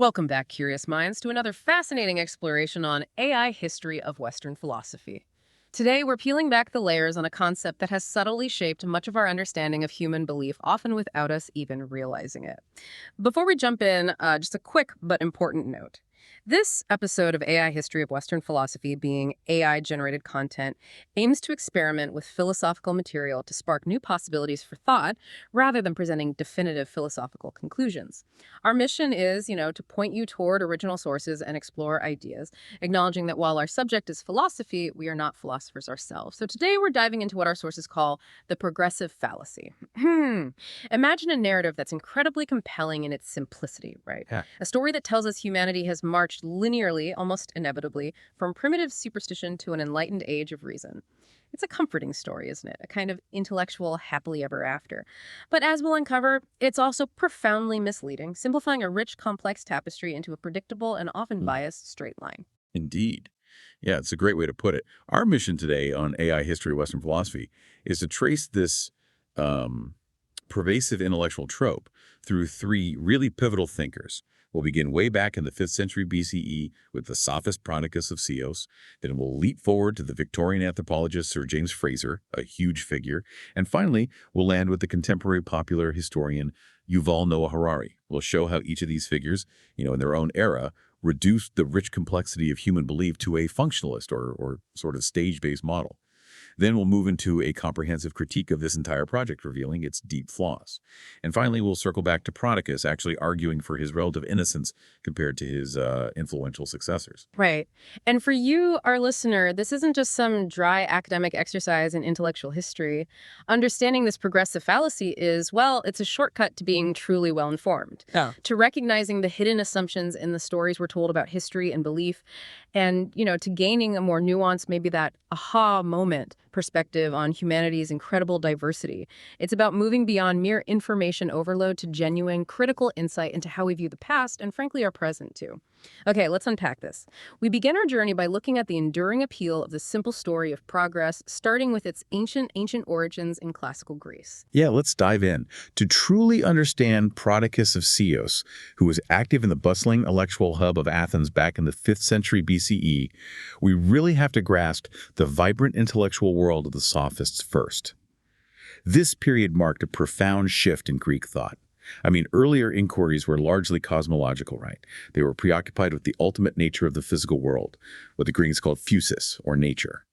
Welcome back, curious minds, to another fascinating exploration on AI history of Western philosophy. Today, we're peeling back the layers on a concept that has subtly shaped much of our understanding of human belief, often without us even realizing it. Before we jump in, just a quick but important note. This episode of AI History of Western Philosophy, being AI-generated content, aims to experiment with philosophical material to spark new possibilities for thought, rather than presenting definitive philosophical conclusions. Our mission is, to point you toward original sources and explore ideas, acknowledging that while our subject is philosophy, we are not philosophers ourselves. So today we're diving into what our sources call the progressive fallacy. Imagine a narrative that's incredibly compelling in its simplicity, right? Yeah. A story that tells us humanity has marched linearly, almost inevitably, from primitive superstition to an enlightened age of reason. It's a comforting story, isn't it? A kind of intellectual happily ever after. But as we'll uncover, it's also profoundly misleading, simplifying a rich, complex tapestry into a predictable and often biased straight line. Indeed. Yeah, it's a great way to put it. Our mission today on AI History of Western Philosophy is to trace this pervasive intellectual trope through three really pivotal thinkers. We'll begin way back in the 5th century BCE with the sophist Prodicus of Ceos. Then we'll leap forward to the Victorian anthropologist Sir James Frazer, a huge figure. And finally, we'll land with the contemporary popular historian Yuval Noah Harari. We'll show how each of these figures, in their own era, reduced the rich complexity of human belief to a functionalist or sort of stage-based model. Then we'll move into a comprehensive critique of this entire project, revealing its deep flaws. And finally, we'll circle back to Prodicus, actually arguing for his relative innocence compared to his influential successors. Right. And for you, our listener, this isn't just some dry academic exercise in intellectual history. Understanding this progressive fallacy is, well, it's a shortcut to being truly well-informed. Yeah. To recognizing the hidden assumptions in the stories we're told about history and belief, and, to gaining a more nuanced, maybe that aha moment perspective on humanity's incredible diversity. It's about moving beyond mere information overload to genuine, critical insight into how we view the past and, frankly, our present, too. Okay, let's unpack this. We begin our journey by looking at the enduring appeal of the simple story of progress, starting with its ancient origins in classical Greece. Yeah, let's dive in. To truly understand Prodicus of Ceos, who was active in the bustling intellectual hub of Athens back in the 5th century BCE, we really have to grasp the vibrant intellectual world of the sophists first. This period marked a profound shift in Greek thought. Earlier inquiries were largely cosmological, right? They were preoccupied with the ultimate nature of the physical world, what the Greeks called physis, or nature.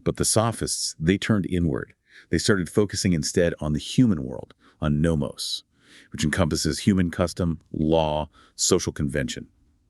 But the sophists, they turned inward. They started focusing instead on the human world, on nomos, which encompasses human custom, law, social convention,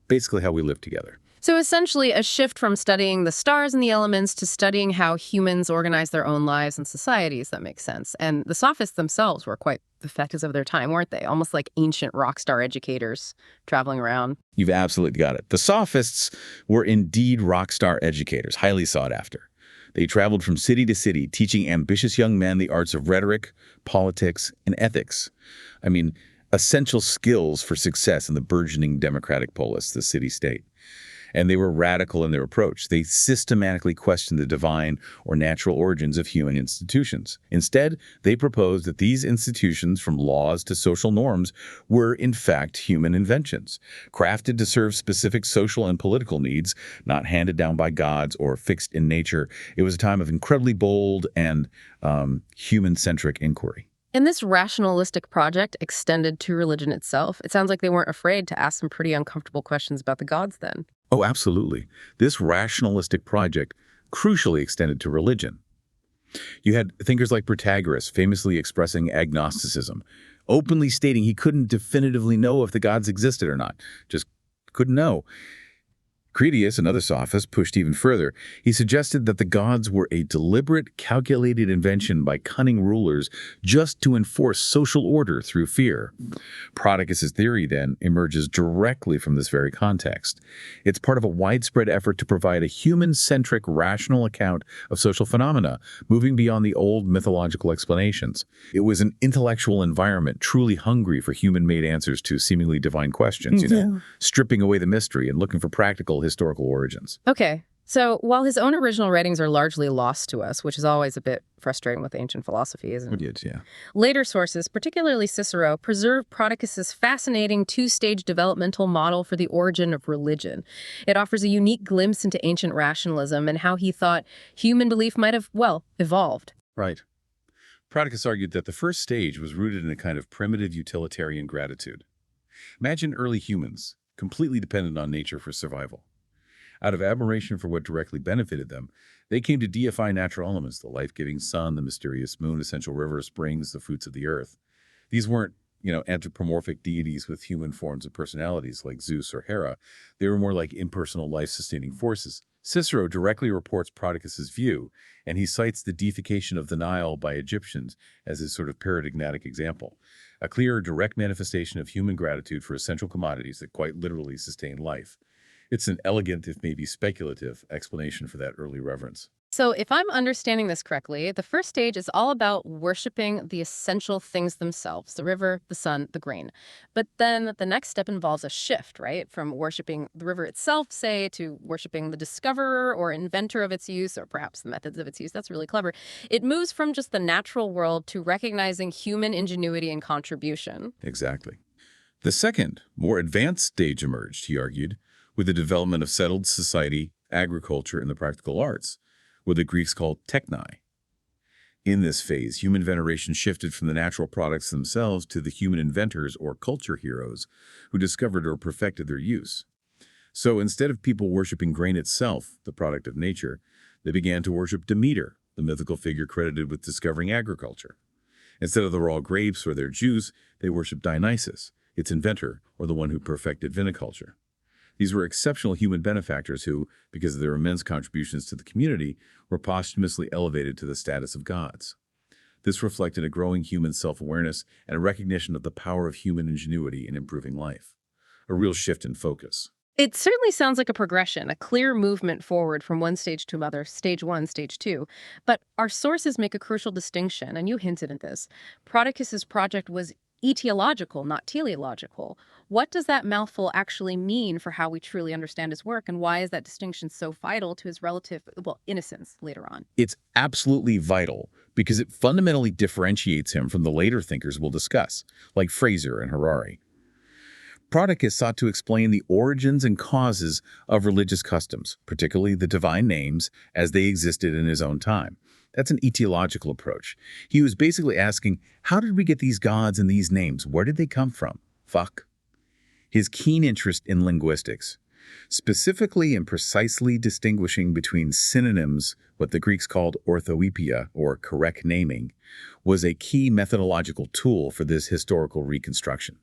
basically how we live together. So essentially a shift from studying the stars and the elements to studying how humans organize their own lives and societies. That makes sense. And the sophists themselves were quite the factors of their time, weren't they? Almost like ancient rock star educators traveling around. You've absolutely got it. The sophists were indeed rock star educators, highly sought after. They traveled from city to city, teaching ambitious young men the arts of rhetoric, politics, and ethics. Essential skills for success in the burgeoning democratic polis, the city-state. And they were radical in their approach. They systematically questioned the divine or natural origins of human institutions. Instead, they proposed that these institutions, from laws to social norms, were in fact human inventions, crafted to serve specific social and political needs, not handed down by gods or fixed in nature. It was a time of incredibly bold and human-centric inquiry. And this rationalistic project extended to religion itself. It sounds like they weren't afraid to ask some pretty uncomfortable questions about the gods then. Oh, absolutely. This rationalistic project crucially extended to religion. You had thinkers like Protagoras famously expressing agnosticism, openly stating he couldn't definitively know if the gods existed or not. Just couldn't know. Critias, another sophist, pushed even further. He suggested that the gods were a deliberate, calculated invention by cunning rulers just to enforce social order through fear. Prodicus's theory, then, emerges directly from this very context. It's part of a widespread effort to provide a human-centric, rational account of social phenomena, moving beyond the old mythological explanations. It was an intellectual environment truly hungry for human-made answers to seemingly divine questions, stripping away the mystery and looking for practical historical origins. Okay, So, while his own original writings are largely lost to us, which is always a bit frustrating with ancient philosophy, isn't it? It is, yeah. Later sources, particularly Cicero, preserve Prodicus's fascinating two-stage developmental model for the origin of religion. It offers a unique glimpse into ancient rationalism and how he thought human belief might have, well, evolved. Right. Prodicus argued that the first stage was rooted in a kind of primitive utilitarian gratitude. Imagine early humans, completely dependent on nature for survival. Out of admiration for what directly benefited them, they came to deify natural elements, the life-giving sun, the mysterious moon, essential rivers, springs, the fruits of the earth. These weren't, anthropomorphic deities with human forms and personalities like Zeus or Hera. They were more like impersonal life-sustaining forces. Cicero directly reports Prodicus's view, and he cites the deification of the Nile by Egyptians as his sort of paradigmatic example, a clear, direct manifestation of human gratitude for essential commodities that quite literally sustain life. It's an elegant, if maybe speculative, explanation for that early reverence. So, if I'm understanding this correctly, the first stage is all about worshiping the essential things themselves, the river, the sun, the grain. But then the next step involves a shift, right? From worshiping the river itself, say, to worshiping the discoverer or inventor of its use, or perhaps the methods of its use. That's really clever. It moves from just the natural world to recognizing human ingenuity and contribution. Exactly. The second, more advanced stage emerged, he argued, with the development of settled society, agriculture, and the practical arts, what the Greeks called techni. In this phase, human veneration shifted from the natural products themselves to the human inventors or culture heroes who discovered or perfected their use. So instead of people worshiping grain itself, the product of nature, they began to worship Demeter, the mythical figure credited with discovering agriculture. Instead of the raw grapes or their juice, they worshiped Dionysus, its inventor, or the one who perfected viniculture. These were exceptional human benefactors who, because of their immense contributions to the community, were posthumously elevated to the status of gods. This reflected a growing human self-awareness and a recognition of the power of human ingenuity in improving life. A real shift in focus. It certainly sounds like a progression, a clear movement forward from one stage to another, stage one, stage two. But our sources make a crucial distinction, and you hinted at this. Prodicus's project was etiological, not teleological. What does that mouthful actually mean for how we truly understand his work, and why is that distinction so vital to his relative, well, innocence later on? It's absolutely vital because it fundamentally differentiates him from the later thinkers we'll discuss, like Frazer and Harari. Prodicus sought to explain the origins and causes of religious customs, particularly the divine names, as they existed in his own time. That's an etiological approach. He was basically asking, how did we get these gods and these names? Where did they come from? Fuck. His keen interest in linguistics, specifically and precisely distinguishing between synonyms, what the Greeks called orthoepia, or correct naming, was a key methodological tool for this historical reconstruction.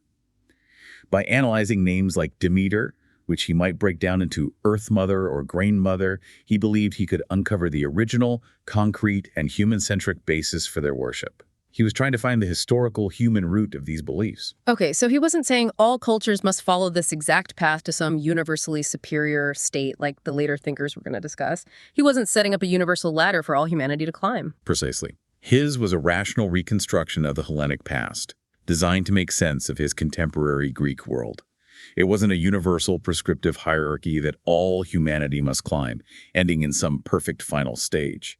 By analyzing names like Demeter, which he might break down into Earth Mother or Grain Mother, he believed he could uncover the original, concrete, and human-centric basis for their worship. He was trying to find the historical human root of these beliefs. Okay, so he wasn't saying all cultures must follow this exact path to some universally superior state like the later thinkers we're going to discuss. He wasn't setting up a universal ladder for all humanity to climb. Precisely. His was a rational reconstruction of the Hellenic past, designed to make sense of his contemporary Greek world. It wasn't a universal prescriptive hierarchy that all humanity must climb, ending in some perfect final stage.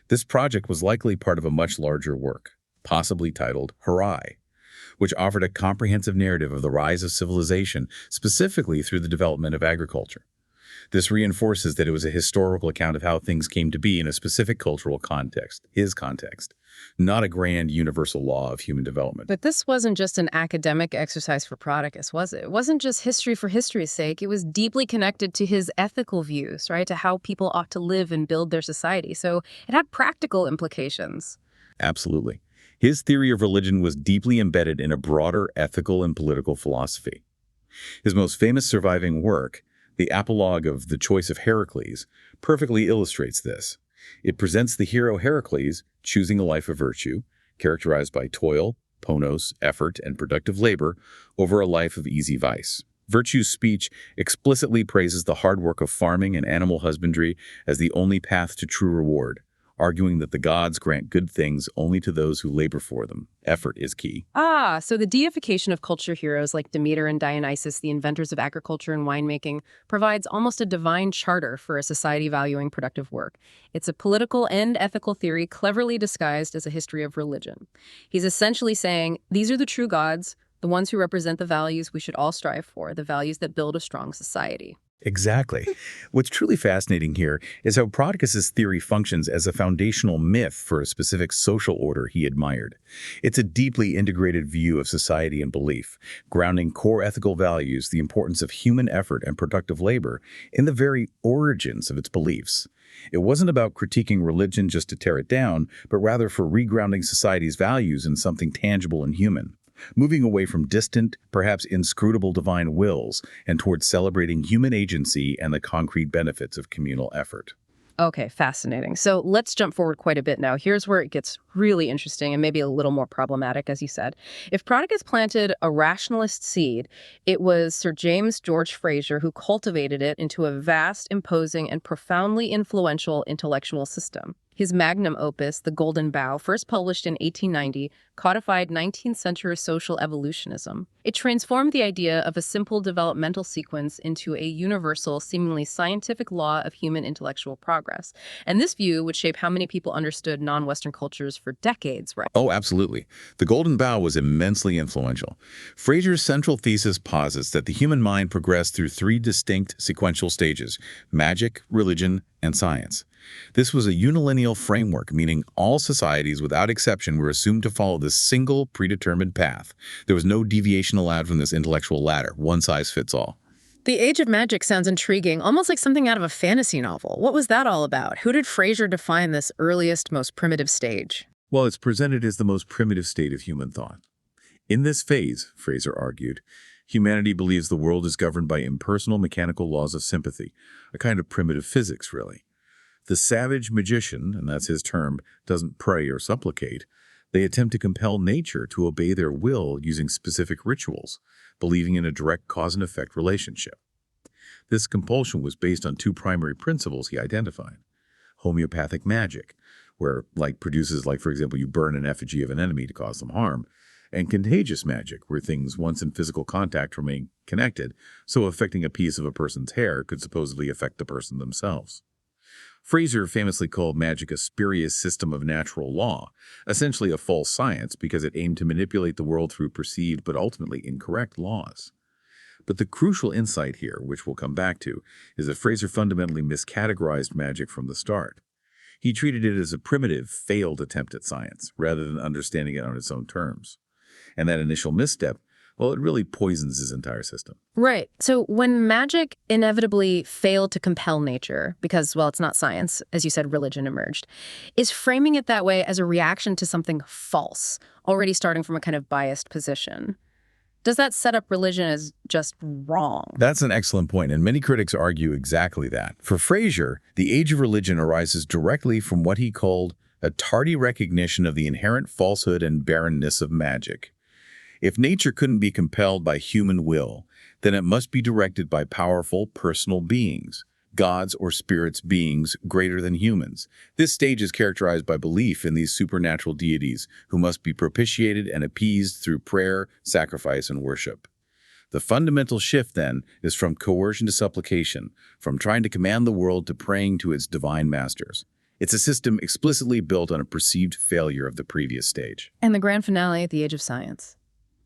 This project was likely part of a much larger work, possibly titled Harari, which offered a comprehensive narrative of the rise of civilization, specifically through the development of agriculture. This reinforces that it was a historical account of how things came to be in a specific cultural context, his context, not a grand universal law of human development. But this wasn't just an academic exercise for Prodicus, was it? It wasn't just history for history's sake. It was deeply connected to his ethical views, right, to how people ought to live and build their society. So it had practical implications. Absolutely. His theory of religion was deeply embedded in a broader ethical and political philosophy. His most famous surviving work, the apologue of The Choice of Heracles, perfectly illustrates this. It presents the hero Heracles choosing a life of virtue, characterized by toil, ponos, effort, and productive labor, over a life of easy vice. Virtue's speech explicitly praises the hard work of farming and animal husbandry as the only path to true reward, arguing that the gods grant good things only to those who labor for them. Effort is key. Ah, so the deification of culture heroes like Demeter and Dionysus, the inventors of agriculture and winemaking, provides almost a divine charter for a society valuing productive work. It's a political and ethical theory cleverly disguised as a history of religion. He's essentially saying, these are the true gods, the ones who represent the values we should all strive for, the values that build a strong society. Exactly. What's truly fascinating here is how Prodicus's theory functions as a foundational myth for a specific social order he admired. It's a deeply integrated view of society and belief, grounding core ethical values, the importance of human effort and productive labor, in the very origins of its beliefs. It wasn't about critiquing religion just to tear it down, but rather for regrounding society's values in something tangible and human, moving away from distant, perhaps inscrutable divine wills and towards celebrating human agency and the concrete benefits of communal effort. Okay, fascinating. So let's jump forward quite a bit now. Here's where it gets really interesting and maybe a little more problematic, as you said. If Prodicus planted a rationalist seed, it was Sir James George Frazer who cultivated it into a vast, imposing, and profoundly influential intellectual system. His magnum opus, The Golden Bough, first published in 1890, codified 19th century social evolutionism. It transformed the idea of a simple developmental sequence into a universal, seemingly scientific law of human intellectual progress. And this view would shape how many people understood non-Western cultures for decades, right? Oh, absolutely. The Golden Bough was immensely influential. Frazer's central thesis posits that the human mind progressed through three distinct sequential stages: magic, religion, and science. This was a unilineal framework, meaning all societies without exception were assumed to follow this single predetermined path. There was no deviation allowed from this intellectual ladder. One size fits all. The Age of Magic sounds intriguing, almost like something out of a fantasy novel. What was that all about? Who did Frazer define this earliest, most primitive stage? Well, it's presented as the most primitive state of human thought. In this phase, Frazer argued, humanity believes the world is governed by impersonal mechanical laws of sympathy, a kind of primitive physics, really. The savage magician, and that's his term, doesn't pray or supplicate. They attempt to compel nature to obey their will using specific rituals, believing in a direct cause and effect relationship. This compulsion was based on two primary principles he identified: homeopathic magic, where produces, for example, you burn an effigy of an enemy to cause them harm, and contagious magic, where things once in physical contact remain connected, so affecting a piece of a person's hair could supposedly affect the person themselves. Frazer famously called magic a spurious system of natural law, essentially a false science because it aimed to manipulate the world through perceived but ultimately incorrect laws. But the crucial insight here, which we'll come back to, is that Frazer fundamentally miscategorized magic from the start. He treated it as a primitive, failed attempt at science, rather than understanding it on its own terms. And that initial misstep, well, it really poisons his entire system. Right. So when magic inevitably failed to compel nature, because, well, it's not science, as you said, religion emerged, is framing it that way as a reaction to something false, already starting from a kind of biased position. Does that set up religion as just wrong? That's an excellent point, and many critics argue exactly that. For Frazer, the age of religion arises directly from what he called a tardy recognition of the inherent falsehood and barrenness of magic. If nature couldn't be compelled by human will, then it must be directed by powerful personal beings, gods or spirits beings greater than humans. This stage is characterized by belief in these supernatural deities who must be propitiated and appeased through prayer, sacrifice, and worship. The fundamental shift, then, is from coercion to supplication, from trying to command the world to praying to its divine masters. It's a system explicitly built on a perceived failure of the previous stage. And the grand finale at the Age of Science.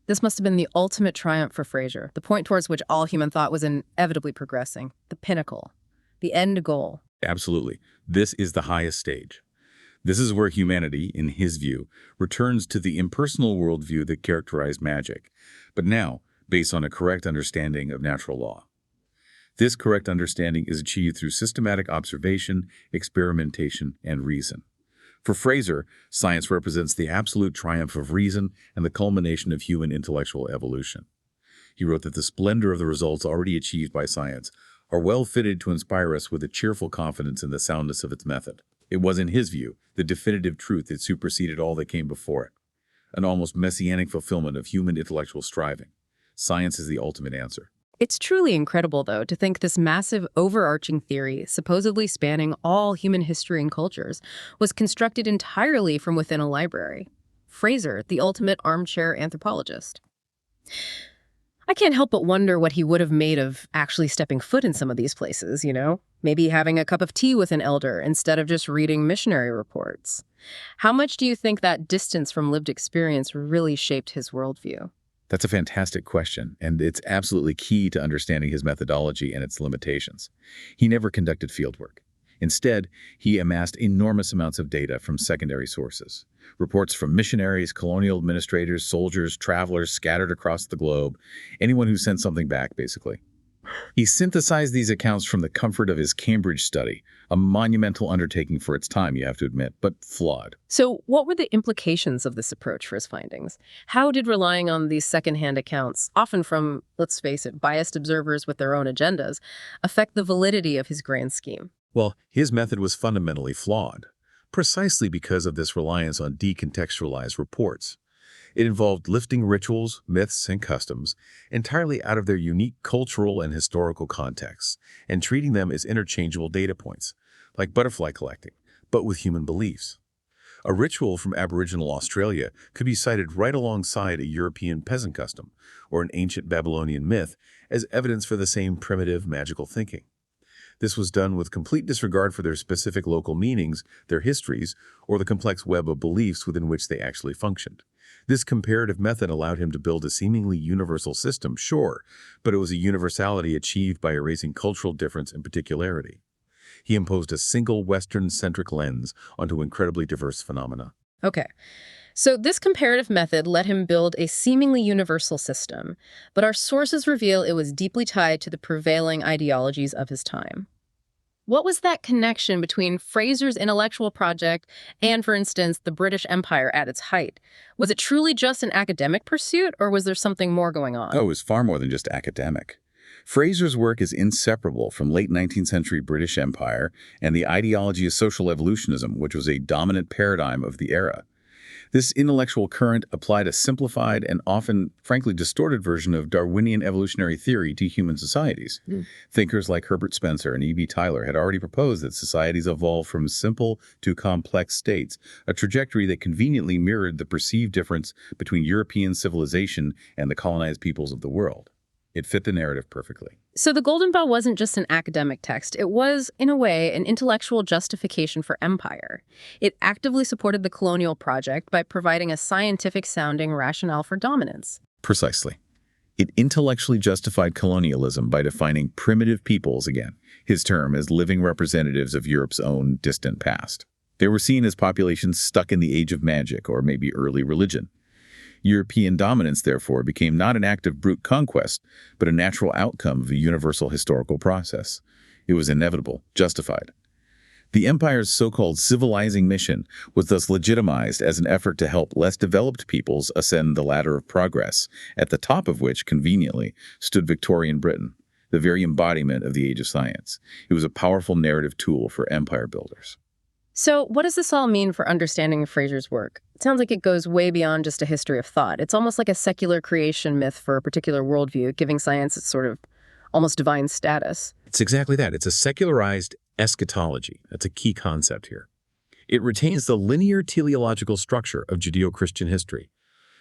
This must have been the ultimate triumph for Frazer, the point towards which all human thought was inevitably progressing, the pinnacle, the end goal. Absolutely. This is the highest stage. This is where humanity, in his view, returns to the impersonal worldview that characterized magic, but now based on a correct understanding of natural law. This correct understanding is achieved through systematic observation, experimentation, and reason. For Frazer, science represents the absolute triumph of reason and the culmination of human intellectual evolution. He wrote that the splendor of the results already achieved by science are well fitted to inspire us with a cheerful confidence in the soundness of its method. It was, in his view, the definitive truth that superseded all that came before it, an almost messianic fulfillment of human intellectual striving. Science is the ultimate answer. It's truly incredible, though, to think this massive overarching theory, supposedly spanning all human history and cultures, was constructed entirely from within a library. Frazer, the ultimate armchair anthropologist. I can't help but wonder what he would have made of actually stepping foot in some of these places, you know? Maybe having a cup of tea with an elder instead of just reading missionary reports. How much do you think that distance from lived experience really shaped his worldview? That's a fantastic question, and it's absolutely key to understanding his methodology and its limitations. He never conducted fieldwork. Instead, he amassed enormous amounts of data from secondary sources. Reports from missionaries, colonial administrators, soldiers, travelers scattered across the globe, anyone who sent something back, basically. He synthesized these accounts from the comfort of his Cambridge study, a monumental undertaking for its time, you have to admit, but flawed. So, what were the implications of this approach for his findings? How did relying on these secondhand accounts, often from, let's face it, biased observers with their own agendas, affect the validity of his grand scheme? Well, his method was fundamentally flawed, precisely because of this reliance on decontextualized reports. It involved lifting rituals, myths, and customs entirely out of their unique cultural and historical contexts and treating them as interchangeable data points, like butterfly collecting, but with human beliefs. A ritual from Aboriginal Australia could be cited right alongside a European peasant custom or an ancient Babylonian myth as evidence for the same primitive, magical thinking. This was done with complete disregard for their specific local meanings, their histories, or the complex web of beliefs within which they actually functioned. This comparative method allowed him to build a seemingly universal system, sure, but it was a universality achieved by erasing cultural difference and particularity. He imposed a single Western-centric lens onto incredibly diverse phenomena. Okay. So this comparative method let him build a seemingly universal system, but our sources reveal it was deeply tied to the prevailing ideologies of his time. What was that connection between Frazer's intellectual project and, for instance, the British Empire at its height? Was it truly just an academic pursuit, or was there something more going on? Oh, it was far more than just academic. Fraser's work is inseparable from late 19th century British Empire and the ideology of social evolutionism, which was a dominant paradigm of the era. This intellectual current applied a simplified and often, frankly, distorted version of Darwinian evolutionary theory to human societies. Thinkers like Herbert Spencer and E.B. Tylor had already proposed that societies evolve from simple to complex states, a trajectory that conveniently mirrored the perceived difference between European civilization and the colonized peoples of the world. It fit the narrative perfectly. So the Golden Bough wasn't just an academic text. It was, in a way, an intellectual justification for empire. It actively supported the colonial project by providing a scientific-sounding rationale for dominance. Precisely. It intellectually justified colonialism by defining primitive peoples, again, his term, as living representatives of Europe's own distant past. They were seen as populations stuck in the age of magic or maybe early religion. European dominance, therefore, became not an act of brute conquest, but a natural outcome of a universal historical process. It was inevitable, justified. The empire's so-called civilizing mission was thus legitimized as an effort to help less developed peoples ascend the ladder of progress, at the top of which, conveniently, stood Victorian Britain, the very embodiment of the age of science. It was a powerful narrative tool for empire builders. So what does this all mean for understanding Frazer's work? It sounds like it goes way beyond just a history of thought. It's almost like a secular creation myth for a particular worldview, giving science its sort of almost divine status. It's exactly that. It's a secularized eschatology. That's a key concept here. It retains the linear teleological structure of Judeo-Christian history.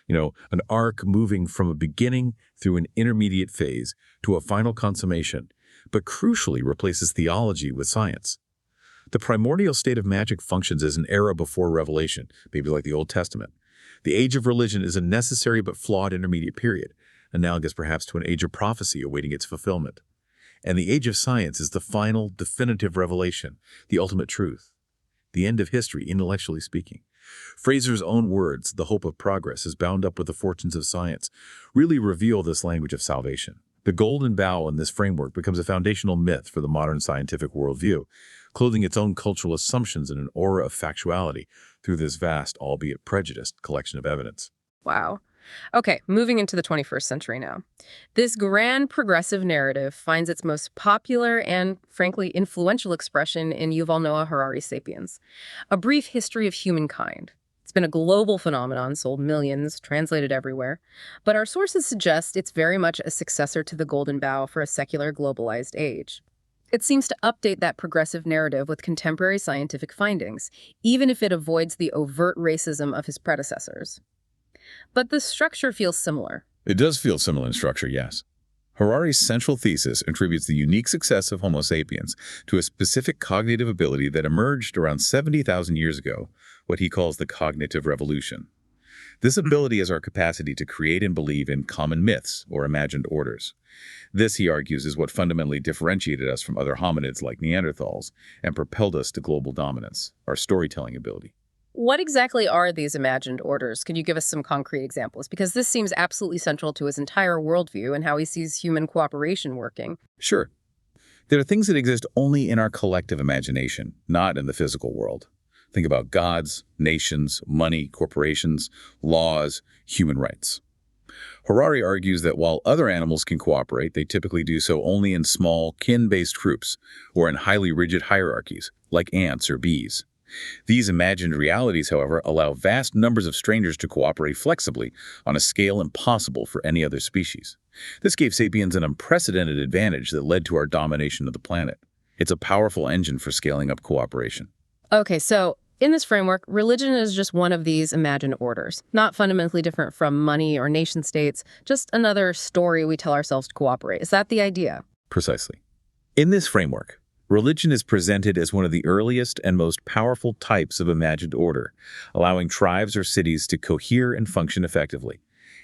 An arc moving from a beginning through an intermediate phase to a final consummation, but crucially replaces theology with science. The primordial state of magic functions as an era before revelation, maybe like the Old Testament. The age of religion is a necessary but flawed intermediate period, analogous perhaps to an age of prophecy awaiting its fulfillment. And the age of science is the final, definitive revelation, the ultimate truth. The end of history, intellectually speaking. Frazer's own words, the hope of progress, is bound up with the fortunes of science, really reveal this language of salvation. The Golden Bough in this framework becomes a foundational myth for the modern scientific worldview, clothing its own cultural assumptions in an aura of factuality through this vast, albeit prejudiced, collection of evidence. Wow. Okay, moving into the 21st century now. This grand progressive narrative finds its most popular and, frankly, influential expression in Yuval Noah Harari's *Sapiens*, A Brief History of Humankind. It's been a global phenomenon, sold millions, translated everywhere. But our sources suggest it's very much a successor to the Golden Bough for a secular, globalized age. It seems to update that progressive narrative with contemporary scientific findings, even if it avoids the overt racism of his predecessors. But the structure feels similar. It does feel similar in structure, yes. Harari's central thesis attributes the unique success of Homo sapiens to a specific cognitive ability that emerged around 70,000 years ago, what he calls the cognitive revolution. This ability is our capacity to create and believe in common myths or imagined orders. This, he argues, is what fundamentally differentiated us from other hominids like Neanderthals and propelled us to global dominance, our storytelling ability. What exactly are these imagined orders? Can you give us some concrete examples? Because this seems absolutely central to his entire worldview and how he sees human cooperation working. Sure. There are things that exist only in our collective imagination, not in the physical world. Think about gods, nations, money, corporations, laws, human rights. Harari argues that while other animals can cooperate, they typically do so only in small, kin-based groups or in highly rigid hierarchies, like ants or bees. These imagined realities, however, allow vast numbers of strangers to cooperate flexibly on a scale impossible for any other species. This gave sapiens an unprecedented advantage that led to our domination of the planet. It's a powerful engine for scaling up cooperation. Okay, so in this framework, religion is just one of these imagined orders, not fundamentally different from money or nation states, just another story we tell ourselves to cooperate. Is that the idea? Precisely. In this framework, religion is presented as one of the earliest and most powerful types of imagined order, allowing tribes or cities to cohere and function effectively.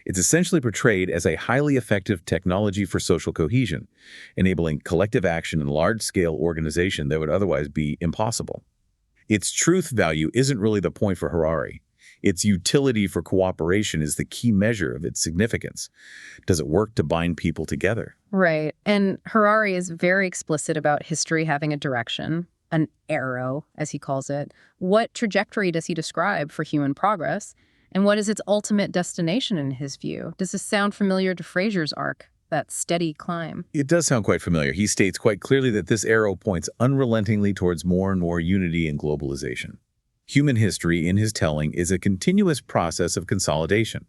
It's essentially portrayed as a highly effective technology for social cohesion, enabling collective action and large-scale organization that would otherwise be impossible. Its truth value isn't really the point for Harari. Its utility for cooperation is the key measure of its significance. Does it work to bind people together? Right. And Harari is very explicit about history having a direction, an arrow, as he calls it. What trajectory does he describe for human progress? And what is its ultimate destination in his view? Does this sound familiar to Frazer's arc, that steady climb? It does sound quite familiar. He states quite clearly that this arrow points unrelentingly towards more and more unity and globalization. Human history, in his telling, is a continuous process of consolidation.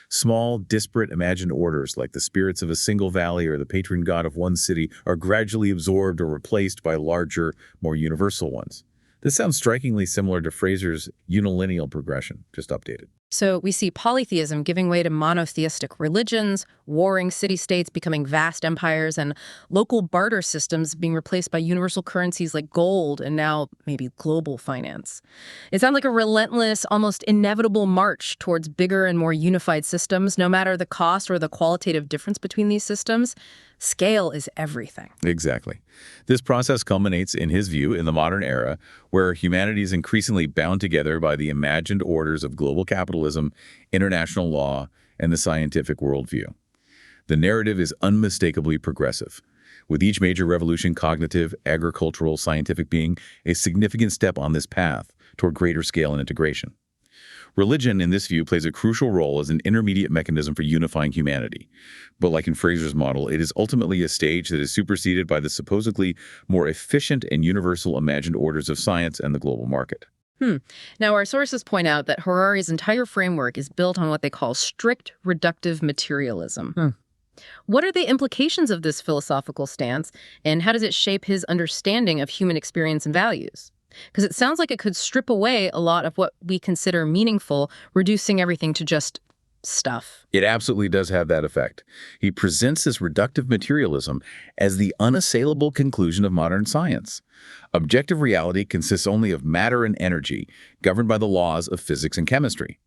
Small, disparate imagined orders like the spirits of a single valley or the patron god of one city are gradually absorbed or replaced by larger, more universal ones. This sounds strikingly similar to Frazer's unilineal progression, just updated. So we see polytheism giving way to monotheistic religions, warring city-states becoming vast empires, and local barter systems being replaced by universal currencies like gold and now maybe global finance. It sounds like a relentless, almost inevitable march towards bigger and more unified systems, no matter the cost or the qualitative difference between these systems. Scale is everything. Exactly. This process culminates, in his view, in the modern era, where humanity is increasingly bound together by the imagined orders of global capitalism, international law, and the scientific worldview. The narrative is unmistakably progressive, with each major revolution, cognitive, agricultural, scientific, being a significant step on this path toward greater scale and integration. Religion, in this view, plays a crucial role as an intermediate mechanism for unifying humanity. But like in Frazer's model, it is ultimately a stage that is superseded by the supposedly more efficient and universal imagined orders of science and the global market. Now, our sources point out that Harari's entire framework is built on what they call strict reductive materialism. What are the implications of this philosophical stance, and how does it shape his understanding of human experience and values? Because it sounds like it could strip away a lot of what we consider meaningful, reducing everything to just stuff. It absolutely does have that effect. He presents this reductive materialism as the unassailable conclusion of modern science. Objective reality consists only of matter and energy, governed by the laws of physics and chemistry.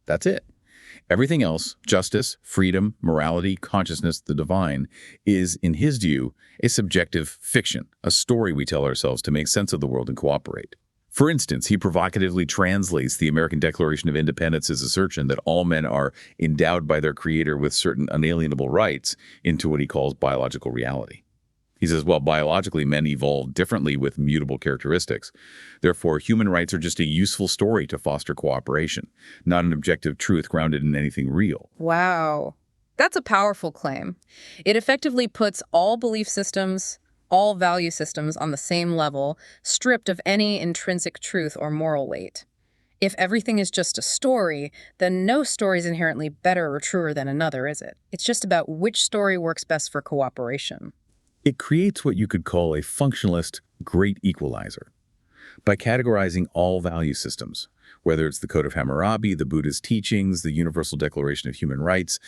That's it. Everything else, justice, freedom, morality, consciousness, the divine, is, in his view, a subjective fiction, a story we tell ourselves to make sense of the world and cooperate. For instance, he provocatively translates the American Declaration of Independence's assertion that all men are endowed by their creator with certain unalienable rights into what he calls biological reality. He says, well, biologically, men evolved differently with mutable characteristics. Therefore, human rights are just a useful story to foster cooperation, not an objective truth grounded in anything real. Wow. That's a powerful claim. It effectively puts all belief systems, all value systems on the same level, stripped of any intrinsic truth or moral weight. If everything is just a story, then no story is inherently better or truer than another, is it? It's just about which story works best for cooperation. It creates what you could call a functionalist great equalizer. By categorizing all value systems, whether it's the Code of Hammurabi, the Buddha's teachings, the Universal Declaration of Human Rights,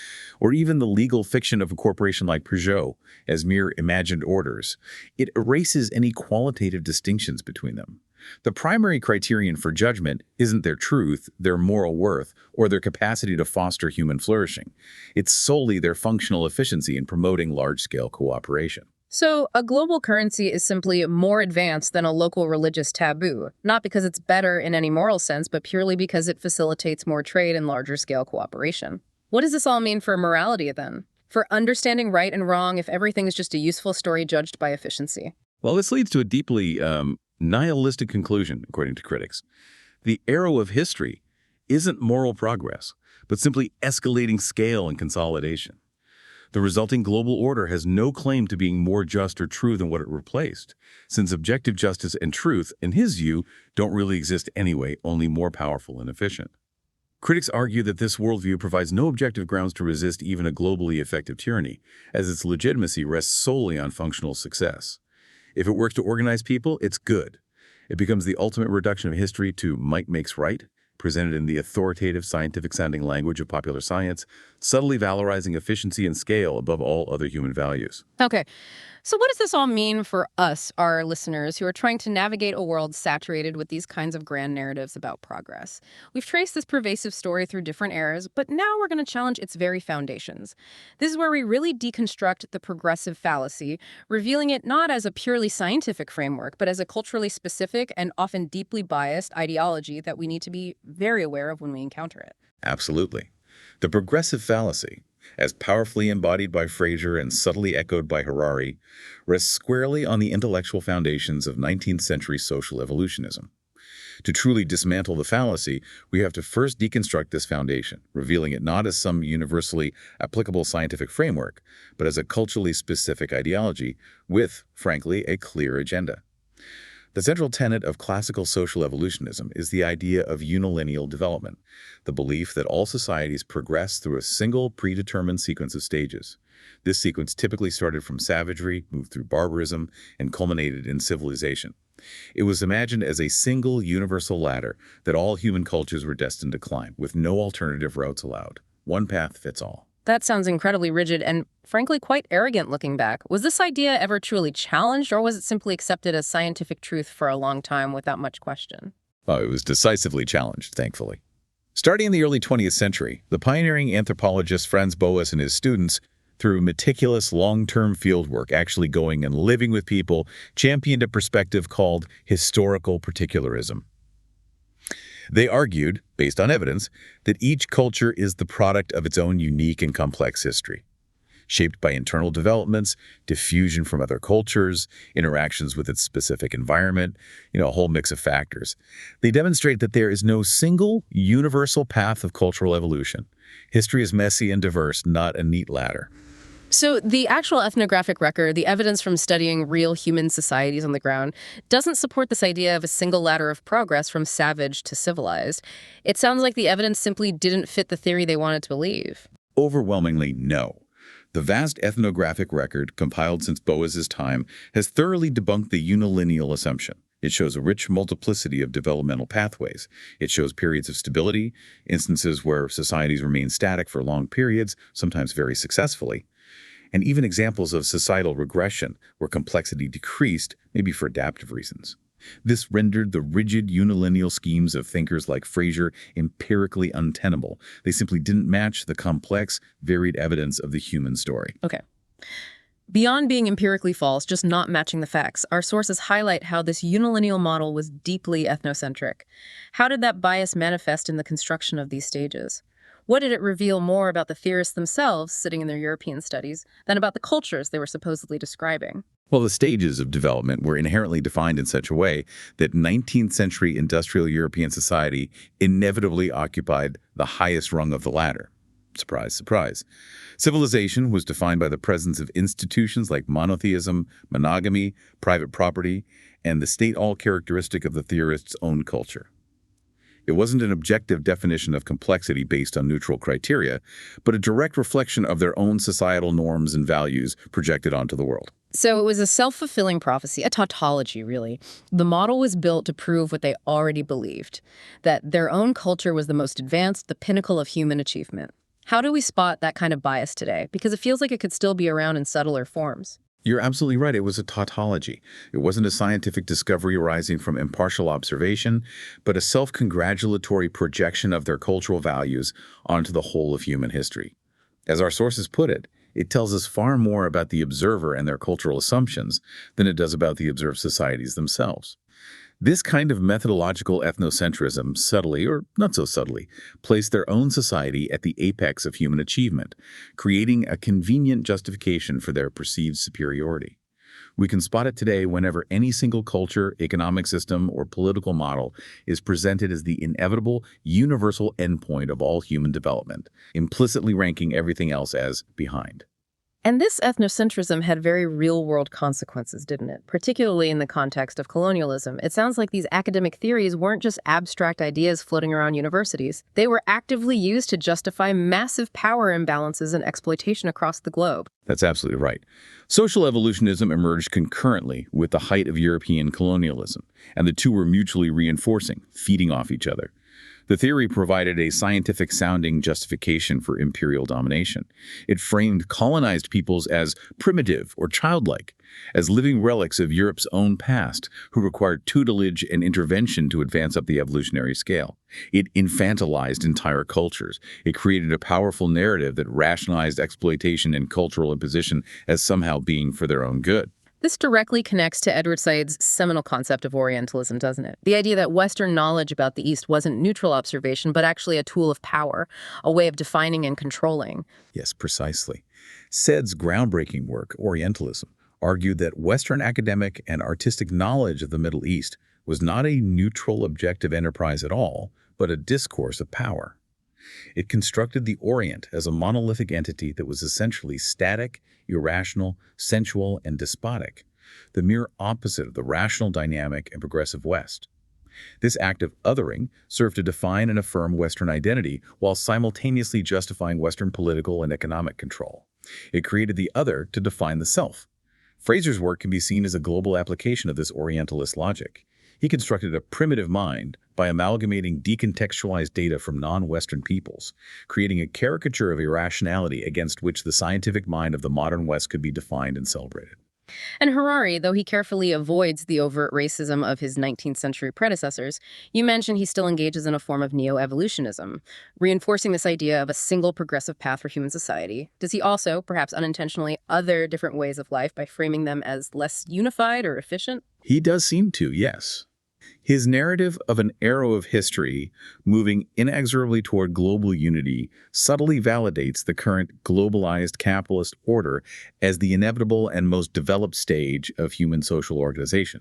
or even the legal fiction of a corporation like Peugeot as mere imagined orders, it erases any qualitative distinctions between them. The primary criterion for judgment isn't their truth, their moral worth, or their capacity to foster human flourishing. It's solely their functional efficiency in promoting large-scale cooperation. So, a global currency is simply more advanced than a local religious taboo, not because it's better in any moral sense, but purely because it facilitates more trade and larger-scale cooperation. What does this all mean for morality, then? For understanding right and wrong if everything is just a useful story judged by efficiency? Well, this leads to a deeply nihilistic conclusion, according to critics. The arrow of history isn't moral progress, but simply escalating scale and consolidation. The resulting global order has no claim to being more just or true than what it replaced, since objective justice and truth, in his view, don't really exist anyway, only more powerful and efficient. Critics argue that this worldview provides no objective grounds to resist even a globally effective tyranny, as its legitimacy rests solely on functional success. If it works to organize people, it's good. It becomes the ultimate reduction of history to might makes right, presented in the authoritative scientific-sounding language of popular science, subtly valorizing efficiency and scale above all other human values. Okay, so what does this all mean for us, our listeners, who are trying to navigate a world saturated with these kinds of grand narratives about progress? We've traced this pervasive story through different eras, but now we're going to challenge its very foundations. This is where we really deconstruct the progressive fallacy, revealing it not as a purely scientific framework, but as a culturally specific and often deeply biased ideology that we need to be very aware of when we encounter it. Absolutely. The progressive fallacy, as powerfully embodied by Frazer and subtly echoed by Harari, rests squarely on the intellectual foundations of 19th century social evolutionism. To truly dismantle the fallacy, we have to first deconstruct this foundation, revealing it not as some universally applicable scientific framework, but as a culturally specific ideology with, frankly, a clear agenda. The central tenet of classical social evolutionism is the idea of unilineal development, the belief that all societies progress through a single predetermined sequence of stages. This sequence typically started from savagery, moved through barbarism, and culminated in civilization. It was imagined as a single universal ladder that all human cultures were destined to climb, with no alternative routes allowed. One path fits all. That sounds incredibly rigid and, frankly, quite arrogant looking back. Was this idea ever truly challenged, or was it simply accepted as scientific truth for a long time without much question? Oh, it was decisively challenged, thankfully. Starting in the early 20th century, the pioneering anthropologist Franz Boas and his students, through meticulous long-term fieldwork, actually going and living with people, championed a perspective called historical particularism. They argued, based on evidence, that each culture is the product of its own unique and complex history, shaped by internal developments, diffusion from other cultures, interactions with its specific environment, a whole mix of factors. They demonstrate that there is no single, universal path of cultural evolution. History is messy and diverse, not a neat ladder. So the actual ethnographic record, the evidence from studying real human societies on the ground, doesn't support this idea of a single ladder of progress from savage to civilized. It sounds like the evidence simply didn't fit the theory they wanted to believe. Overwhelmingly, no. The vast ethnographic record, compiled since Boas's time, has thoroughly debunked the unilineal assumption. It shows a rich multiplicity of developmental pathways. It shows periods of stability, instances where societies remain static for long periods, sometimes very successfully, and even examples of societal regression where complexity decreased, maybe for adaptive reasons. This rendered the rigid unilineal schemes of thinkers like Frazer empirically untenable. They simply didn't match the complex, varied evidence of the human story. Okay. Beyond being empirically false, just not matching the facts, our sources highlight how this unilineal model was deeply ethnocentric. How did that bias manifest in the construction of these stages? What did it reveal more about the theorists themselves sitting in their European studies than about the cultures they were supposedly describing? Well, the stages of development were inherently defined in such a way that 19th century industrial European society inevitably occupied the highest rung of the ladder. Surprise, surprise. Civilization was defined by the presence of institutions like monotheism, monogamy, private property, and the state all characteristic of the theorist's own culture. It wasn't an objective definition of complexity based on neutral criteria, but a direct reflection of their own societal norms and values projected onto the world. So it was a self-fulfilling prophecy, a tautology, really. The model was built to prove what they already believed, that their own culture was the most advanced, the pinnacle of human achievement. How do we spot that kind of bias today? Because it feels like it could still be around in subtler forms. You're absolutely right. It was a tautology. It wasn't a scientific discovery arising from impartial observation, but a self-congratulatory projection of their cultural values onto the whole of human history. As our sources put it, it tells us far more about the observer and their cultural assumptions than it does about the observed societies themselves. This kind of methodological ethnocentrism, subtly or not so subtly, placed their own society at the apex of human achievement, creating a convenient justification for their perceived superiority. We can spot it today whenever any single culture, economic system, or political model is presented as the inevitable, universal endpoint of all human development, implicitly ranking everything else as behind. And this ethnocentrism had very real-world consequences, didn't it? Particularly in the context of colonialism. It sounds like these academic theories weren't just abstract ideas floating around universities. They were actively used to justify massive power imbalances and exploitation across the globe. That's absolutely right. Social evolutionism emerged concurrently with the height of European colonialism, and the two were mutually reinforcing, feeding off each other. The theory provided a scientific-sounding justification for imperial domination. It framed colonized peoples as primitive or childlike, as living relics of Europe's own past, who required tutelage and intervention to advance up the evolutionary scale. It infantilized entire cultures. It created a powerful narrative that rationalized exploitation and cultural imposition as somehow being for their own good. This directly connects to Edward Said's seminal concept of Orientalism, doesn't it? The idea that Western knowledge about the East wasn't neutral observation, but actually a tool of power, a way of defining and controlling. Yes, precisely. Said's groundbreaking work, Orientalism, argued that Western academic and artistic knowledge of the Middle East was not a neutral objective enterprise at all, but a discourse of power. It constructed the Orient as a monolithic entity that was essentially static, irrational, sensual, and despotic, the mere opposite of the rational, dynamic, and progressive West. This act of othering served to define and affirm Western identity while simultaneously justifying Western political and economic control. It created the other to define the self. Frazer's work can be seen as a global application of this Orientalist logic. He constructed a primitive mind by amalgamating decontextualized data from non-Western peoples, creating a caricature of irrationality against which the scientific mind of the modern West could be defined and celebrated. And Harari, though he carefully avoids the overt racism of his 19th century predecessors, you mentioned he still engages in a form of neo-evolutionism, reinforcing this idea of a single progressive path for human society. Does he also, perhaps unintentionally, other different ways of life by framing them as less unified or efficient? He does seem to, yes. His narrative of an arrow of history moving inexorably toward global unity subtly validates the current globalized capitalist order as the inevitable and most developed stage of human social organization.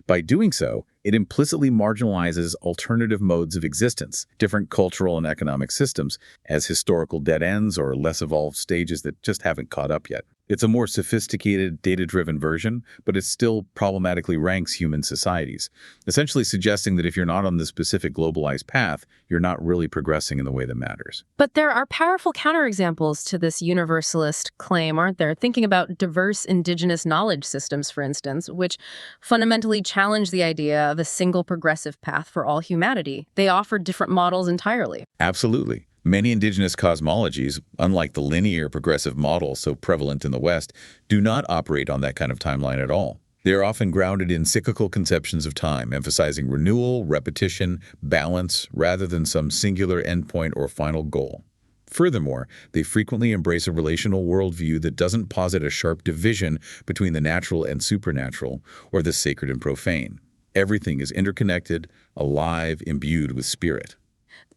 By doing so, it implicitly marginalizes alternative modes of existence, different cultural and economic systems, as historical dead ends or less evolved stages that just haven't caught up yet. It's a more sophisticated, data-driven version, but it still problematically ranks human societies, essentially suggesting that if you're not on the specific globalized path, you're not really progressing in the way that matters. But there are powerful counterexamples to this universalist claim, aren't there? Thinking about diverse indigenous knowledge systems, for instance, which fundamentally challenge the idea of a single progressive path for all humanity. They offer different models entirely. Absolutely. Many indigenous cosmologies, unlike the linear progressive model so prevalent in the West, do not operate on that kind of timeline at all. They are often grounded in cyclical conceptions of time, emphasizing renewal, repetition, balance, rather than some singular endpoint or final goal. Furthermore, they frequently embrace a relational worldview that doesn't posit a sharp division between the natural and supernatural, or the sacred and profane. Everything is interconnected, alive, imbued with spirit.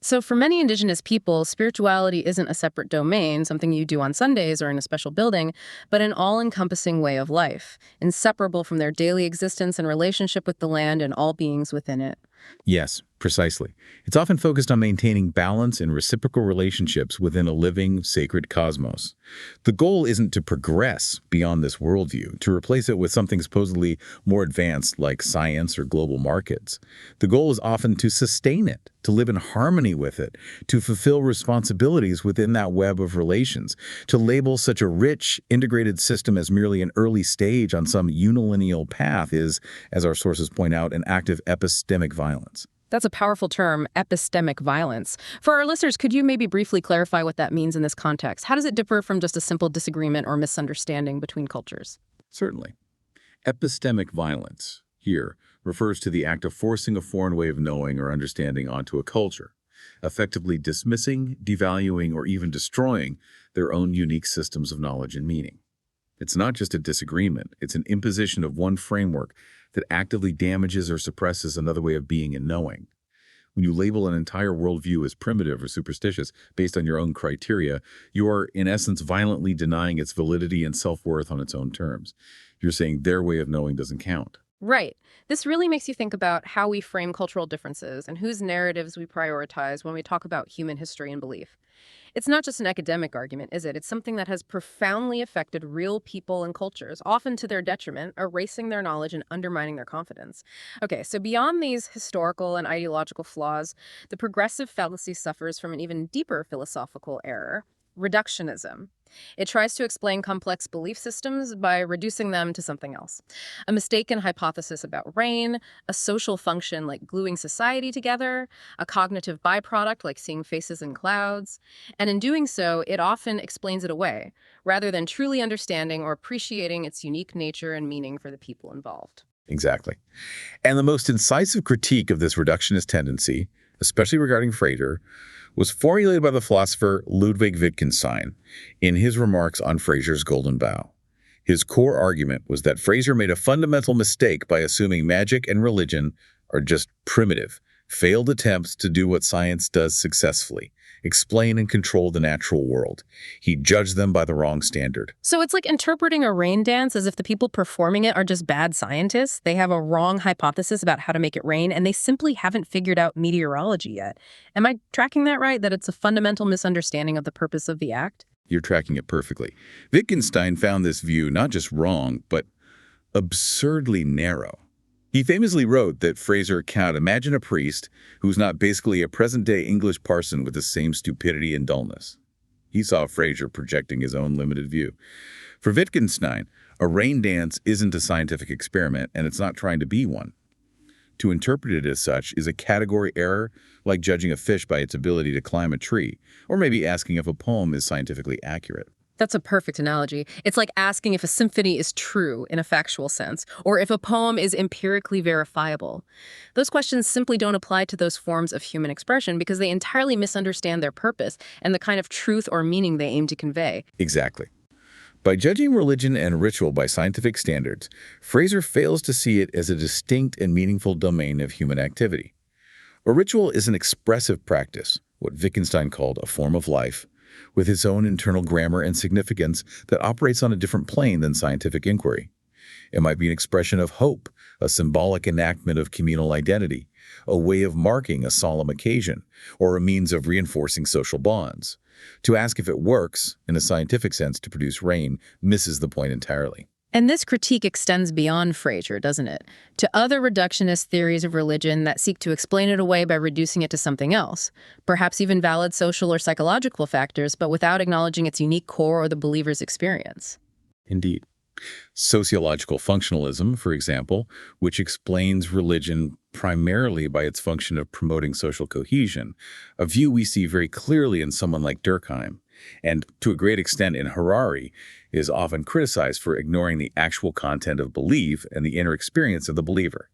So for many indigenous people, spirituality isn't a separate domain, something you do on Sundays or in a special building, but an all-encompassing way of life, inseparable from their daily existence and relationship with the land and all beings within it. Yes, Precisely. It's often focused on maintaining balance and reciprocal relationships within a living, sacred cosmos. The goal isn't to progress beyond this worldview, to replace it with something supposedly more advanced like science or global markets. The goal is often to sustain it, to live in harmony with it, to fulfill responsibilities within that web of relations. To label such a rich, integrated system as merely an early stage on some unilineal path is, as our sources point out, an act of epistemic violence. That's a powerful term, epistemic violence. For our listeners, could you maybe briefly clarify what that means in this context? How does it differ from just a simple disagreement or misunderstanding between cultures? Certainly. Epistemic violence, here, refers to the act of forcing a foreign way of knowing or understanding onto a culture, effectively dismissing, devaluing, or even destroying their own unique systems of knowledge and meaning. It's not just a disagreement, it's an imposition of one framework that actively damages or suppresses another way of being and knowing. When you label an entire worldview as primitive or superstitious based on your own criteria, you are, in essence, violently denying its validity and self-worth on its own terms. You're saying their way of knowing doesn't count. Right. This really makes you think about how we frame cultural differences and whose narratives we prioritize when we talk about human history and belief. It's not just an academic argument, is it? It's something that has profoundly affected real people and cultures, often to their detriment, erasing their knowledge and undermining their confidence. Okay, so beyond these historical and ideological flaws, the progressive fallacy suffers from an even deeper philosophical error: reductionism. It tries to explain complex belief systems by reducing them to something else. A mistaken hypothesis about rain, a social function like gluing society together, a cognitive byproduct like seeing faces in clouds. And in doing so, it often explains it away, rather than truly understanding or appreciating its unique nature and meaning for the people involved. Exactly. And the most incisive critique of this reductionist tendency, especially regarding Frazer, was formulated by the philosopher Ludwig Wittgenstein in his remarks on Frazer's Golden Bough. His core argument was that Frazer made a fundamental mistake by assuming magic and religion are just primitive, failed attempts to do what science does successfully: explain and control the natural world. He judged them by the wrong standard. So it's like interpreting a rain dance as if the people performing it are just bad scientists. They have a wrong hypothesis about how to make it rain, and they simply haven't figured out meteorology yet. Am I tracking that right, that it's a fundamental misunderstanding of the purpose of the act? You're tracking it perfectly. Wittgenstein found this view not just wrong, but absurdly narrow. He famously wrote that Frazer cannot imagine a priest who's not basically a present-day English parson with the same stupidity and dullness. He saw Frazer projecting his own limited view. For Wittgenstein, a rain dance isn't a scientific experiment, and it's not trying to be one. To interpret it as such is a category error, like judging a fish by its ability to climb a tree, or maybe asking if a poem is scientifically accurate. That's a perfect analogy. It's like asking if a symphony is true in a factual sense, or if a poem is empirically verifiable. Those questions simply don't apply to those forms of human expression because they entirely misunderstand their purpose and the kind of truth or meaning they aim to convey. Exactly. By judging religion and ritual by scientific standards, Frazer fails to see it as a distinct and meaningful domain of human activity. A ritual is an expressive practice, what Wittgenstein called a form of life, with its own internal grammar and significance that operates on a different plane than scientific inquiry. It might be an expression of hope, a symbolic enactment of communal identity, a way of marking a solemn occasion, or a means of reinforcing social bonds. To ask if it works, in a scientific sense, to produce rain misses the point entirely. And this critique extends beyond Frazer, doesn't it? To other reductionist theories of religion that seek to explain it away by reducing it to something else, perhaps even valid social or psychological factors, but without acknowledging its unique core or the believer's experience. Indeed. Sociological functionalism, for example, which explains religion primarily by its function of promoting social cohesion, a view we see very clearly in someone like Durkheim, and to a great extent in Harari, is often criticized for ignoring the actual content of belief and the inner experience of the believer.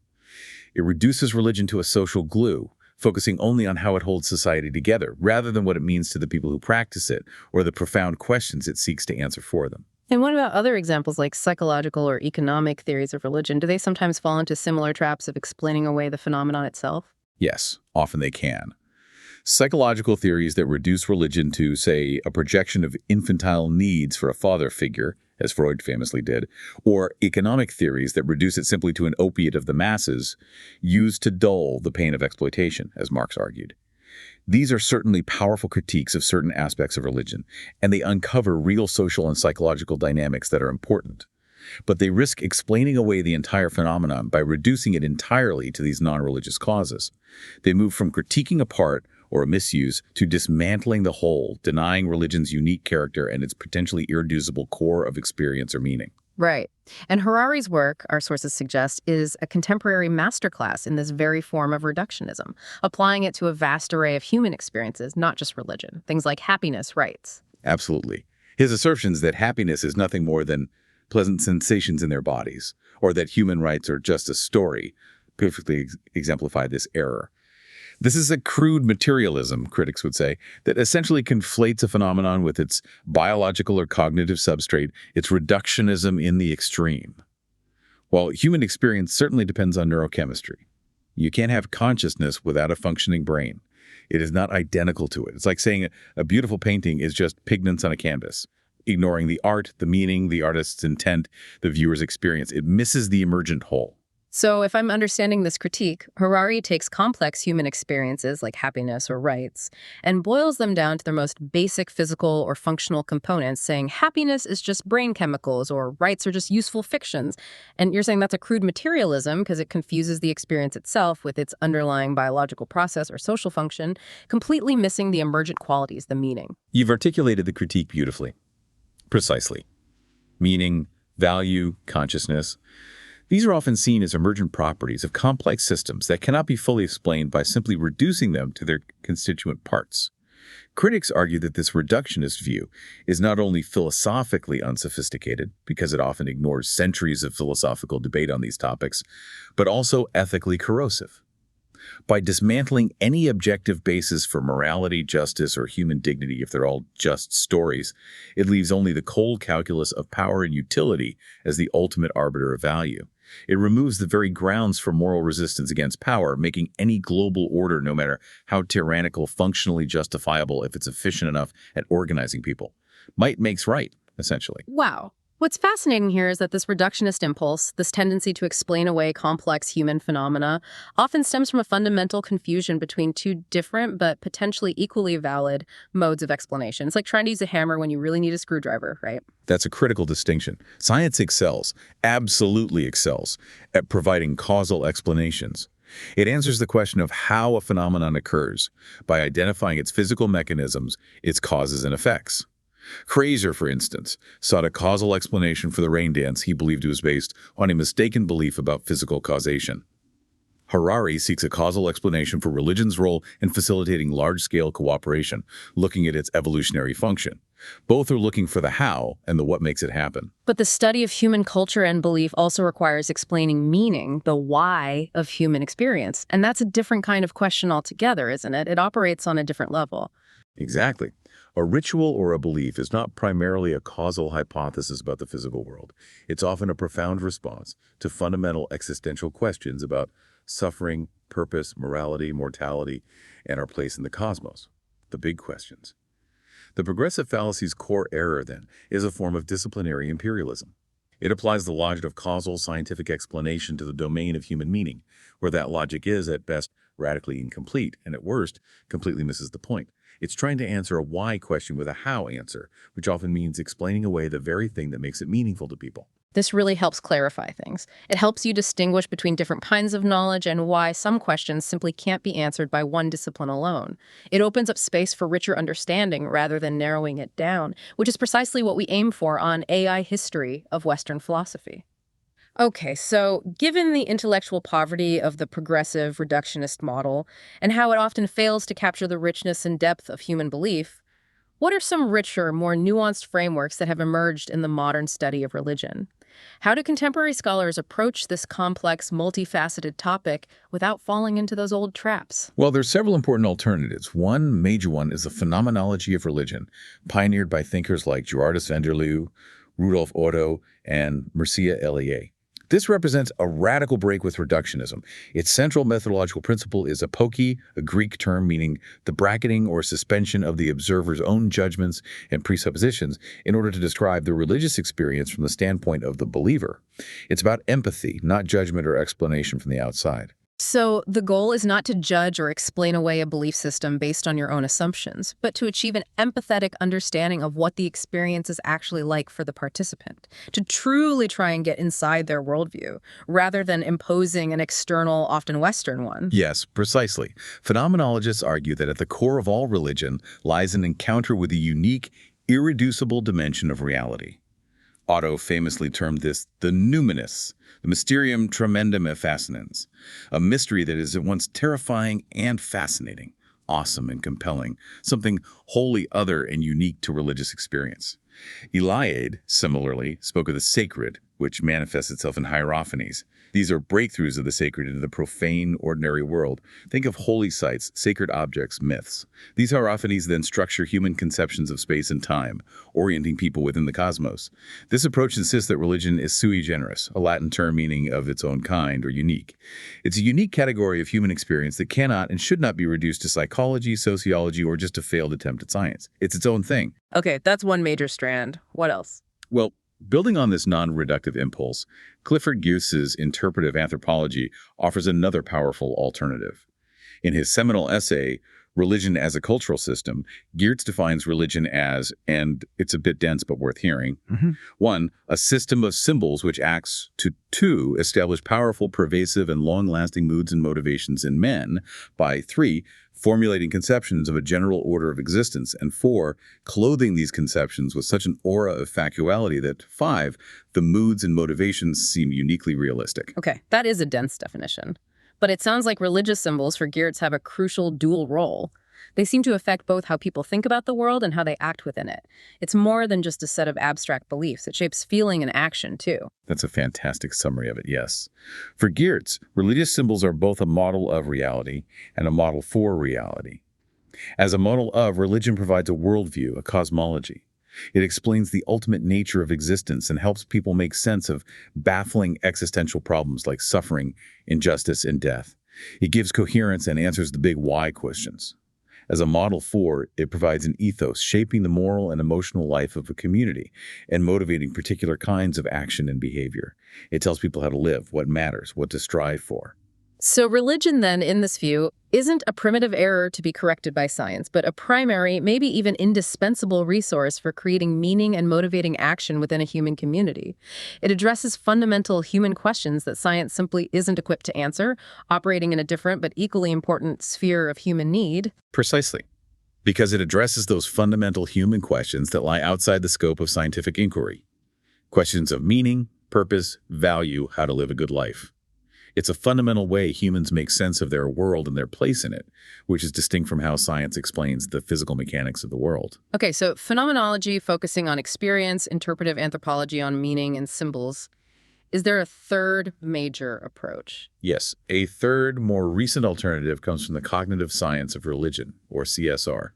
It reduces religion to a social glue, focusing only on how it holds society together, rather than what it means to the people who practice it, or the profound questions it seeks to answer for them. And what about other examples like psychological or economic theories of religion? Do they sometimes fall into similar traps of explaining away the phenomenon itself? Yes, often they can. Psychological theories that reduce religion to, say, a projection of infantile needs for a father figure, as Freud famously did, or economic theories that reduce it simply to an opiate of the masses, used to dull the pain of exploitation, as Marx argued. These are certainly powerful critiques of certain aspects of religion, and they uncover real social and psychological dynamics that are important. But they risk explaining away the entire phenomenon by reducing it entirely to these non-religious causes. They move from critiquing a part or a misuse to dismantling the whole, denying religion's unique character and its potentially irreducible core of experience or meaning. Right. And Harari's work, our sources suggest, is a contemporary masterclass in this very form of reductionism, applying it to a vast array of human experiences, not just religion, things like happiness, rights. Absolutely. His assertions that happiness is nothing more than pleasant sensations in their bodies, or that human rights are just a story, perfectly exemplify this error. This is a crude materialism, critics would say, that essentially conflates a phenomenon with its biological or cognitive substrate. It's reductionism in the extreme. While human experience certainly depends on neurochemistry, you can't have consciousness without a functioning brain. It is not identical to it. It's like saying a beautiful painting is just pigments on a canvas, ignoring the art, the meaning, the artist's intent, the viewer's experience. It misses the emergent whole. So if I'm understanding this critique, Harari takes complex human experiences like happiness or rights and boils them down to their most basic physical or functional components, saying happiness is just brain chemicals or rights are just useful fictions. And you're saying that's a crude materialism because it confuses the experience itself with its underlying biological process or social function, completely missing the emergent qualities, the meaning. You've articulated the critique beautifully. Precisely. Meaning, value, consciousness. These are often seen as emergent properties of complex systems that cannot be fully explained by simply reducing them to their constituent parts. Critics argue that this reductionist view is not only philosophically unsophisticated, because it often ignores centuries of philosophical debate on these topics, but also ethically corrosive. By dismantling any objective basis for morality, justice, or human dignity, if they're all just stories, it leaves only the cold calculus of power and utility as the ultimate arbiter of value. It removes the very grounds for moral resistance against power, making any global order, no matter how tyrannical, functionally justifiable if it's efficient enough at organizing people. Might makes right, essentially. Wow. What's fascinating here is that this reductionist impulse, this tendency to explain away complex human phenomena, often stems from a fundamental confusion between two different but potentially equally valid modes of explanation. It's like trying to use a hammer when you really need a screwdriver, right? That's a critical distinction. Science excels, absolutely excels, at providing causal explanations. It answers the question of how a phenomenon occurs by identifying its physical mechanisms, its causes and effects. Frazer, for instance, sought a causal explanation for the rain dance he believed was based on a mistaken belief about physical causation. Harari seeks a causal explanation for religion's role in facilitating large-scale cooperation, looking at its evolutionary function. Both are looking for the how and the what makes it happen. But the study of human culture and belief also requires explaining meaning, the why of human experience. And that's a different kind of question altogether, isn't it? It operates on a different level. Exactly. A ritual or a belief is not primarily a causal hypothesis about the physical world. It's often a profound response to fundamental existential questions about suffering, purpose, morality, mortality, and our place in the cosmos. The big questions. The progressive fallacy's core error, then, is a form of disciplinary imperialism. It applies the logic of causal scientific explanation to the domain of human meaning, where that logic is, at best, radically incomplete, and at worst, completely misses the point. It's trying to answer a why question with a how answer, which often means explaining away the very thing that makes it meaningful to people. This really helps clarify things. It helps you distinguish between different kinds of knowledge and why some questions simply can't be answered by one discipline alone. It opens up space for richer understanding rather than narrowing it down, which is precisely what we aim for on AI History of Western Philosophy. Okay, so given the intellectual poverty of the progressive reductionist model and how it often fails to capture the richness and depth of human belief, what are some richer, more nuanced frameworks that have emerged in the modern study of religion? How do contemporary scholars approach this complex, multifaceted topic without falling into those old traps? Well, there's several important alternatives. One major one is the phenomenology of religion, pioneered by thinkers like Gerardus van der Leeuw, Rudolf Otto, and Mircea Eliade. This represents a radical break with reductionism. Its central methodological principle is apoke, a Greek term meaning the bracketing or suspension of the observer's own judgments and presuppositions in order to describe the religious experience from the standpoint of the believer. It's about empathy, not judgment or explanation from the outside. So the goal is not to judge or explain away a belief system based on your own assumptions, but to achieve an empathetic understanding of what the experience is actually like for the participant, to truly try and get inside their worldview, rather than imposing an external, often Western one. Yes, precisely. Phenomenologists argue that at the core of all religion lies an encounter with a unique, irreducible dimension of reality. Otto famously termed this the numinous, the mysterium tremendum fascinans, a mystery that is at once terrifying and fascinating, awesome and compelling, something wholly other and unique to religious experience. Eliade, similarly, spoke of the sacred, which manifests itself in hierophanies. These are breakthroughs of the sacred into the profane, ordinary world. Think of holy sites, sacred objects, myths. These hierophanies then structure human conceptions of space and time, orienting people within the cosmos. This approach insists that religion is sui generis, a Latin term meaning of its own kind or unique. It's a unique category of human experience that cannot and should not be reduced to psychology, sociology, or just a failed attempt at science. It's its own thing. Okay, that's one major strand. What else? Well, building on this non-reductive impulse, Clifford Geertz's interpretive anthropology offers another powerful alternative. In his seminal essay, Religion as a Cultural System, Geertz defines religion as, and it's a bit dense but worth hearing, 1, a system of symbols which acts to 2, establish powerful, pervasive, and long-lasting moods and motivations in men, by 3, formulating conceptions of a general order of existence, and 4, clothing these conceptions with such an aura of factuality that 5, the moods and motivations seem uniquely realistic. Okay, that is a dense definition. But it sounds like religious symbols for Geertz have a crucial dual role. They seem to affect both how people think about the world and how they act within it. It's more than just a set of abstract beliefs. It shapes feeling and action, too. That's a fantastic summary of it, yes. For Geertz, religious symbols are both a model of reality and a model for reality. As a model of, religion provides a worldview, a cosmology. It explains the ultimate nature of existence and helps people make sense of baffling existential problems like suffering, injustice, and death. It gives coherence and answers the big why questions. As a model for, it provides an ethos shaping the moral and emotional life of a community and motivating particular kinds of action and behavior. It tells people how to live, what matters, what to strive for. So religion, then, in this view, isn't a primitive error to be corrected by science, but a primary, maybe even indispensable resource for creating meaning and motivating action within a human community. It addresses fundamental human questions that science simply isn't equipped to answer, operating in a different but equally important sphere of human need. Precisely. Because it addresses those fundamental human questions that lie outside the scope of scientific inquiry. Questions of meaning, purpose, value, how to live a good life. It's a fundamental way humans make sense of their world and their place in it, which is distinct from how science explains the physical mechanics of the world. Okay, so phenomenology focusing on experience, interpretive anthropology on meaning and symbols. Is there a third major approach? Yes, a third, more recent alternative comes from the cognitive science of religion, or CSR.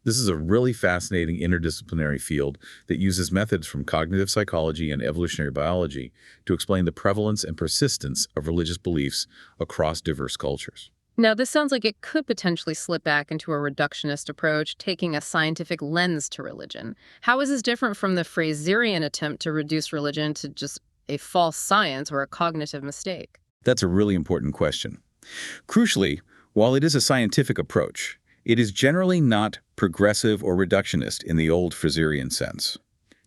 This is a really fascinating interdisciplinary field that uses methods from cognitive psychology and evolutionary biology to explain the prevalence and persistence of religious beliefs across diverse cultures. Now, this sounds like it could potentially slip back into a reductionist approach, taking a scientific lens to religion. How is this different from the Frazerian attempt to reduce religion to just a false science or a cognitive mistake? That's a really important question. Crucially, while it is a scientific approach, it is generally not progressive or reductionist in the old Frazerian sense.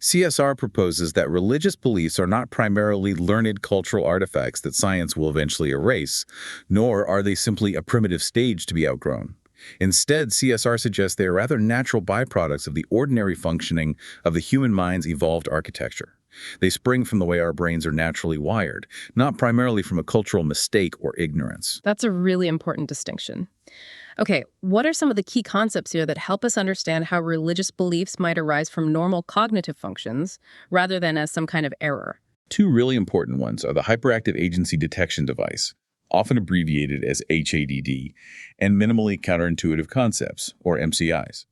CSR proposes that religious beliefs are not primarily learned cultural artifacts that science will eventually erase, nor are they simply a primitive stage to be outgrown. Instead, CSR suggests they are rather natural byproducts of the ordinary functioning of the human mind's evolved architecture. They spring from the way our brains are naturally wired, not primarily from a cultural mistake or ignorance. That's a really important distinction. Okay, what are some of the key concepts here that help us understand how religious beliefs might arise from normal cognitive functions rather than as some kind of error? Two really important ones are the hyperactive agency detection device, often abbreviated as HADD, and minimally counterintuitive concepts, or MCIs.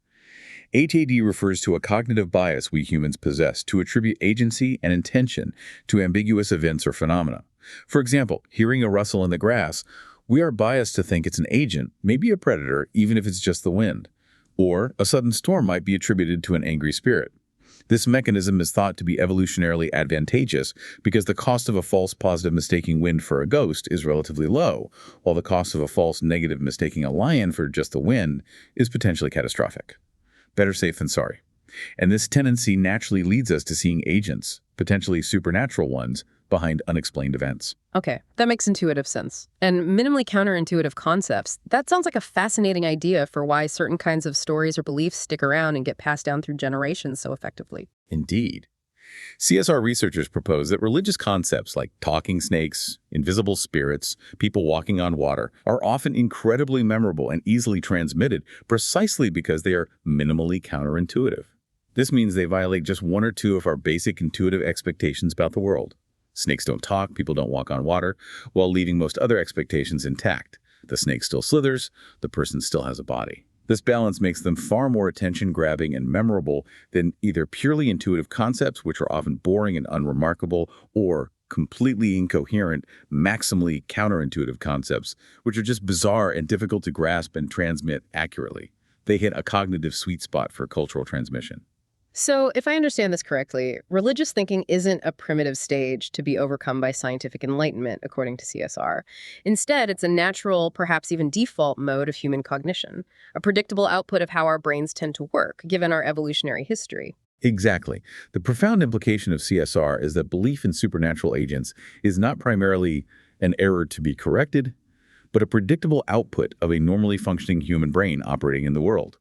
HAD refers to a cognitive bias we humans possess to attribute agency and intention to ambiguous events or phenomena. For example, hearing a rustle in the grass, we are biased to think it's an agent, maybe a predator, even if it's just the wind. Or a sudden storm might be attributed to an angry spirit. This mechanism is thought to be evolutionarily advantageous because the cost of a false positive mistaking wind for a ghost is relatively low, while the cost of a false negative mistaking a lion for just the wind is potentially catastrophic. Better safe than sorry. And this tendency naturally leads us to seeing agents, potentially supernatural ones, behind unexplained events. Okay, that makes intuitive sense. And minimally counterintuitive concepts, that sounds like a fascinating idea for why certain kinds of stories or beliefs stick around and get passed down through generations so effectively. Indeed. CSR researchers propose that religious concepts like talking snakes, invisible spirits, people walking on water are often incredibly memorable and easily transmitted precisely because they are minimally counterintuitive. This means they violate just one or two of our basic intuitive expectations about the world. Snakes don't talk, people don't walk on water, while leaving most other expectations intact. The snake still slithers, the person still has a body. This balance makes them far more attention-grabbing and memorable than either purely intuitive concepts, which are often boring and unremarkable, or completely incoherent, maximally counterintuitive concepts, which are just bizarre and difficult to grasp and transmit accurately. They hit a cognitive sweet spot for cultural transmission. So, if I understand this correctly, religious thinking isn't a primitive stage to be overcome by scientific enlightenment, according to CSR. Instead, it's a natural, perhaps even default mode of human cognition, a predictable output of how our brains tend to work, given our evolutionary history. Exactly. The profound implication of CSR is that belief in supernatural agents is not primarily an error to be corrected, but a predictable output of a normally functioning human brain operating in the world.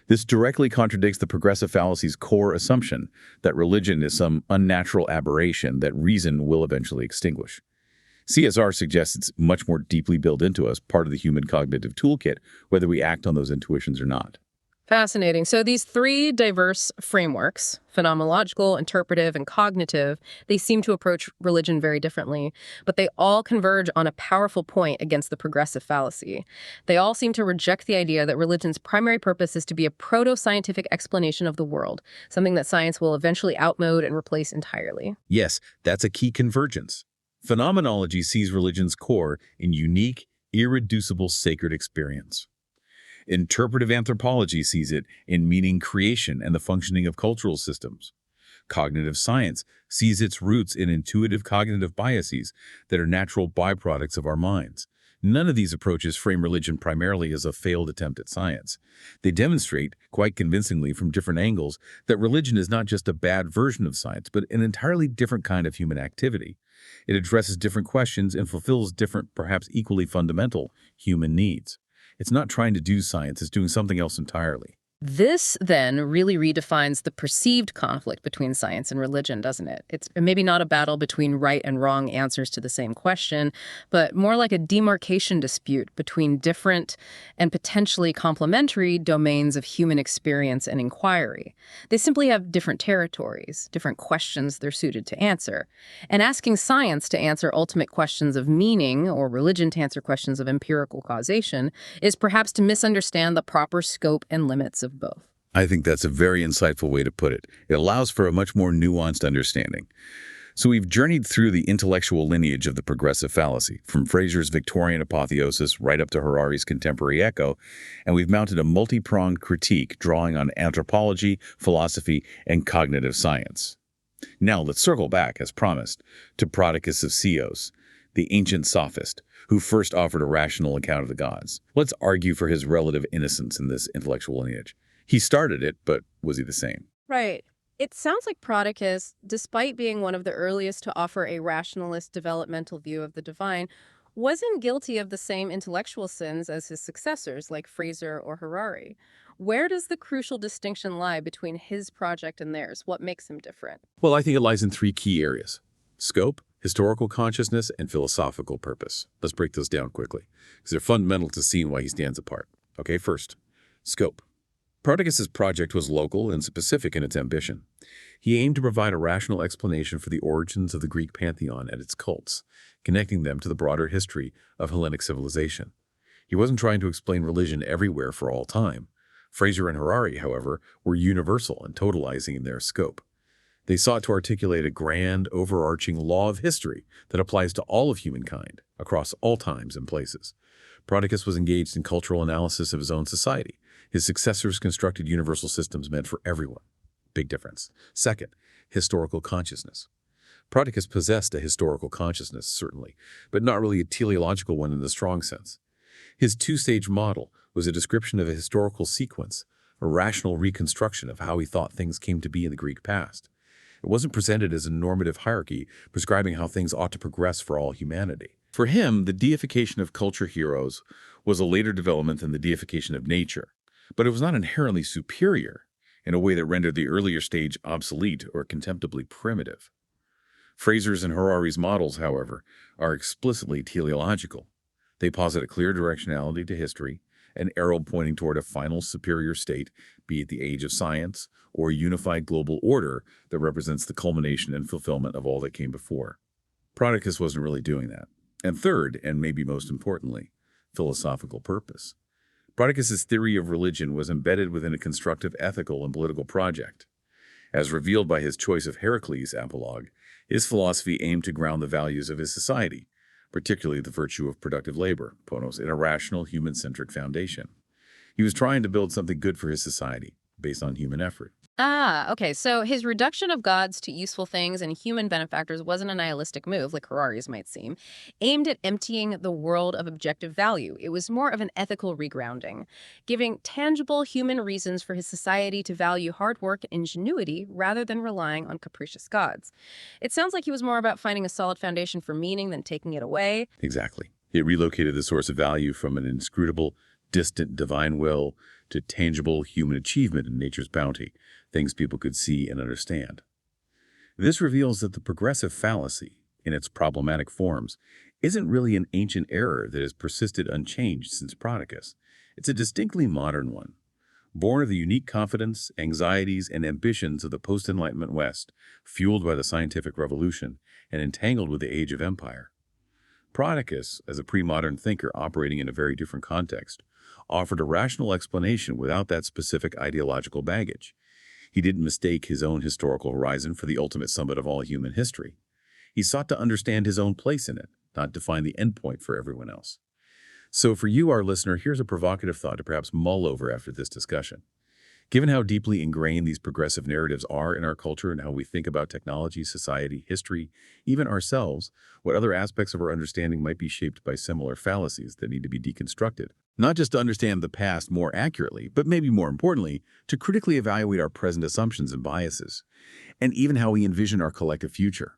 This directly contradicts the progressive fallacy's core assumption that religion is some unnatural aberration that reason will eventually extinguish. CSR suggests it's much more deeply built into us, part of the human cognitive toolkit, whether we act on those intuitions or not. Fascinating. So these three diverse frameworks, phenomenological, interpretive, and cognitive, they seem to approach religion very differently, but they all converge on a powerful point against the progressive fallacy. They all seem to reject the idea that religion's primary purpose is to be a proto-scientific explanation of the world, something that science will eventually outmode and replace entirely. Yes, that's a key convergence. Phenomenology sees religion's core in unique, irreducible sacred experience. Interpretive anthropology sees it in meaning creation and the functioning of cultural systems. Cognitive science sees its roots in intuitive cognitive biases that are natural byproducts of our minds. None of these approaches frame religion primarily as a failed attempt at science. They demonstrate, quite convincingly from different angles, that religion is not just a bad version of science, but an entirely different kind of human activity. It addresses different questions and fulfills different, perhaps equally fundamental, human needs. It's not trying to do science, it's doing something else entirely. This, then, really redefines the perceived conflict between science and religion, doesn't it? It's maybe not a battle between right and wrong answers to the same question, but more like a demarcation dispute between different and potentially complementary domains of human experience and inquiry. They simply have different territories, different questions they're suited to answer. And asking science to answer ultimate questions of meaning, or religion to answer questions of empirical causation, is perhaps to misunderstand the proper scope and limits of both. I think that's a very insightful way to put it. It allows for a much more nuanced understanding. So we've journeyed through the intellectual lineage of the progressive fallacy, from Frazer's Victorian apotheosis right up to Harari's contemporary echo, and we've mounted a multi-pronged critique drawing on anthropology, philosophy, and cognitive science. Now let's circle back, as promised, to Prodicus of Ceos, the ancient sophist, who first offered a rational account of the gods. Let's argue for his relative innocence in this intellectual lineage. He started it, but was he the same? Right. It sounds like Prodicus, despite being one of the earliest to offer a rationalist developmental view of the divine, wasn't guilty of the same intellectual sins as his successors like Frazer or Harari. Where does the crucial distinction lie between his project and theirs? What makes him different? Well, I think it lies in three key areas: scope, historical consciousness, and philosophical purpose. Let's break those down quickly, because they're fundamental to seeing why he stands apart. Okay, first, scope. Prodicus's project was local and specific in its ambition. He aimed to provide a rational explanation for the origins of the Greek pantheon and its cults, connecting them to the broader history of Hellenic civilization. He wasn't trying to explain religion everywhere for all time, Frazer and Harari, however, were universal and totalizing in their scope. They sought to articulate a grand, overarching law of history that applies to all of humankind, across all times and places. Prodicus was engaged in cultural analysis of his own society. His successors constructed universal systems meant for everyone. Big difference. Second, historical consciousness. Prodicus possessed a historical consciousness, certainly, but not really a teleological one in the strong sense. His two-stage model was a description of a historical sequence, a rational reconstruction of how he thought things came to be in the Greek past. It wasn't presented as a normative hierarchy prescribing how things ought to progress for all humanity. For him, the deification of culture heroes was a later development than the deification of nature, but it was not inherently superior in a way that rendered the earlier stage obsolete or contemptibly primitive. Frazer's and Harari's models, however, are explicitly teleological. They posit a clear directionality to history, an arrow pointing toward a final superior state, be it the age of science or a unified global order that represents the culmination and fulfillment of all that came before. Prodicus wasn't really doing that. And third, and maybe most importantly, philosophical purpose. Prodicus's theory of religion was embedded within a constructive ethical and political project. As revealed by his choice of Heracles' apologue, his philosophy aimed to ground the values of his society, particularly the virtue of productive labor, ponos, in a rational, human-centric foundation. He was trying to build something good for his society, based on human effort. Okay, so his reduction of gods to useful things and human benefactors wasn't a nihilistic move, like Harari's might seem, aimed at emptying the world of objective value. It was more of an ethical regrounding, giving tangible human reasons for his society to value hard work and ingenuity rather than relying on capricious gods. It sounds like he was more about finding a solid foundation for meaning than taking it away. Exactly. It relocated the source of value from an inscrutable, distant divine will to tangible human achievement in nature's bounty, things people could see and understand. This reveals that the progressive fallacy, in its problematic forms, isn't really an ancient error that has persisted unchanged since Prodicus. It's a distinctly modern one, born of the unique confidence, anxieties, and ambitions of the post-Enlightenment West, fueled by the scientific revolution and entangled with the age of empire. Prodicus, as a pre-modern thinker operating in a very different context, offered a rational explanation without that specific ideological baggage. He didn't mistake his own historical horizon for the ultimate summit of all human history. He sought to understand his own place in it, not define the endpoint for everyone else. So for you, our listener, here's a provocative thought to perhaps mull over after this discussion. Given how deeply ingrained these progressive narratives are in our culture and how we think about technology, society, history, even ourselves, what other aspects of our understanding might be shaped by similar fallacies that need to be deconstructed? Not just to understand the past more accurately, but maybe more importantly, to critically evaluate our present assumptions and biases, and even how we envision our collective future.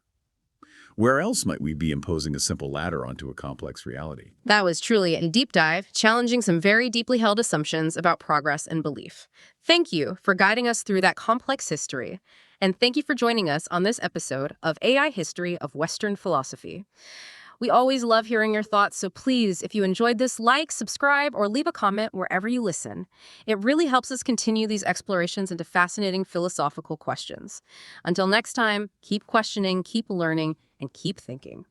Where else might we be imposing a simple ladder onto a complex reality? That was truly a deep dive, challenging some very deeply held assumptions about progress and belief. Thank you for guiding us through that complex history. And thank you for joining us on this episode of AI History of Western Philosophy. We always love hearing your thoughts, so please, if you enjoyed this, like, subscribe, or leave a comment wherever you listen. It really helps us continue these explorations into fascinating philosophical questions. Until next time, keep questioning, keep learning, and keep thinking.